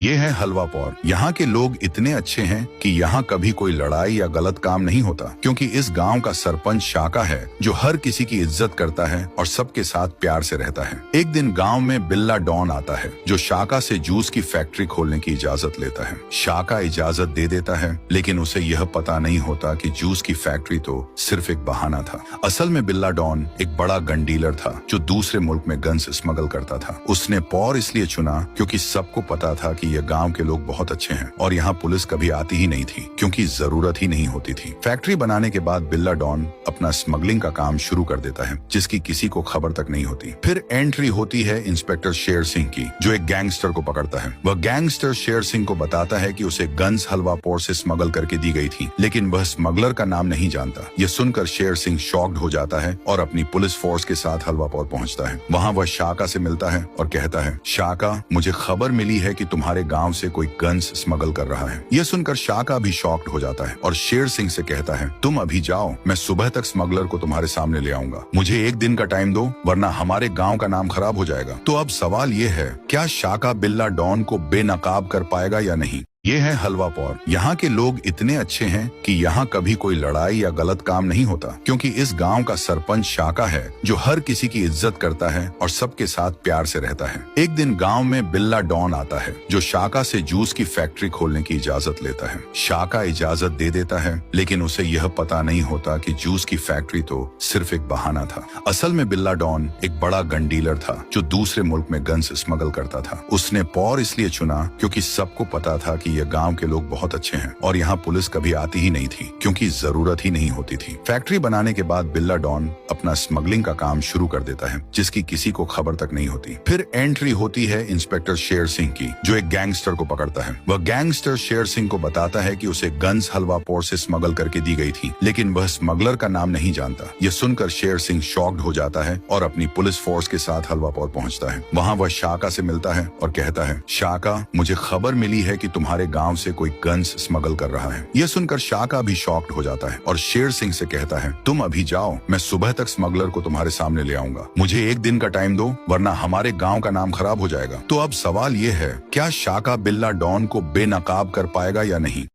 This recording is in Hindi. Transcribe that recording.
ये है हलवा पौर। यहाँ के लोग इतने अच्छे हैं कि यहाँ कभी कोई लड़ाई या गलत काम नहीं होता, क्योंकि इस गांव का सरपंच शाका है जो हर किसी की इज्जत करता है और सबके साथ प्यार से रहता है। एक दिन गांव में बिल्ला डॉन आता है जो शाका से जूस की फैक्ट्री खोलने की इजाजत लेता है। शाका इजाजत दे देता है, लेकिन उसे यह पता नहीं होता कि जूस की फैक्ट्री तो सिर्फ एक बहाना था। असल में बिल्ला डॉन एक बड़ा गन डीलर था जो दूसरे मुल्क में गन्स स्मगल करता था। उसने पौर इसलिए चुना क्योंकि सबको पता था कि यह गांव के लोग बहुत अच्छे हैं और यहाँ पुलिस कभी आती ही नहीं थी, क्योंकि जरूरत ही नहीं होती थी। फैक्ट्री बनाने के बाद बिल्ला डॉन अपना स्मगलिंग का काम शुरू कर देता है, जिसकी किसी को खबर तक नहीं होती। फिर एंट्री होती है इंस्पेक्टर शेर सिंह की, जो एक गैंगस्टर को पकड़ता है। वह गैंगस्टर शेर सिंह को बताता है कि उसे गन्स हलवा पौर से स्मगल करके दी गई थी, लेकिन वह स्मगलर का नाम नहीं जानता। यह सुनकर शेर सिंह शॉक्ड हो जाता है और अपनी पुलिस फोर्स के साथ हलवा पौर पहुंचता है। वहां वह शाका से मिलता है और कहता है, शाका, मुझे खबर मिली है कि तुम्हारे गांव से कोई गन्स स्मगल कर रहा है। यह सुनकर शाका भी शॉक्ड हो जाता है और शेर सिंह से कहता है, तुम अभी जाओ, मैं सुबह तक स्मगलर को तुम्हारे सामने ले आऊंगा। मुझे एक दिन का टाइम दो, वरना हमारे गांव का नाम खराब हो जाएगा। तो अब सवाल ये है, क्या शाका बिल्ला डॉन को बेनकाब कर पाएगा या नहीं? ये है हलवा पौर। यहाँ के लोग इतने अच्छे हैं कि यहाँ कभी कोई लड़ाई या गलत काम नहीं होता, क्योंकि इस गांव का सरपंच शाका है जो हर किसी की इज्जत करता है और सबके साथ प्यार से रहता है। एक दिन गांव में बिल्ला डॉन आता है जो शाका से जूस की फैक्ट्री खोलने की इजाजत लेता है। शाका इजाजत दे देता है, लेकिन उसे यह पता नहीं होता कि जूस की फैक्ट्री तो सिर्फ एक बहाना था। असल में बिल्ला डॉन एक बड़ा गन डीलर था जो दूसरे मुल्क में गन्स स्मगल करता था। उसने पौर इसलिए चुना क्योंकि सबको पता था कि यह गांव के लोग बहुत अच्छे हैं और यहाँ पुलिस कभी आती ही नहीं थी, क्योंकि जरूरत ही नहीं होती थी। फैक्ट्री बनाने के बाद बिल्ला डॉन अपना स्मगलिंग का काम शुरू कर देता है, जिसकी किसी को खबर तक नहीं होती। फिर एंट्री होती है इंस्पेक्टर शेर सिंह की, जो एक गैंगस्टर को पकड़ता है। वह गैंगस्टर शेर सिंह को बताता है कि उसे गन्स हलवा पौर से स्मगल करके दी गई थी, लेकिन वह स्मगलर का नाम नहीं जानता। यह सुनकर शेर सिंह शॉक्ड हो जाता है और अपनी पुलिस फोर्स के साथ हलवा पौर पहुंचता है। वहां वह शाका से मिलता है और कहता है, शाका, मुझे खबर मिली है कि तुम्हारे गांव से कोई गन्स स्मगल कर रहा है। यह सुनकर शाका भी शॉक्ड हो जाता है और शेर सिंह से कहता है, तुम अभी जाओ, मैं सुबह तक स्मगलर को तुम्हारे सामने ले आऊंगा। मुझे एक दिन का टाइम दो, वरना हमारे गांव का नाम खराब हो जाएगा। तो अब सवाल ये है, क्या शाका बिल्ला डॉन को बेनकाब कर पाएगा या नहीं?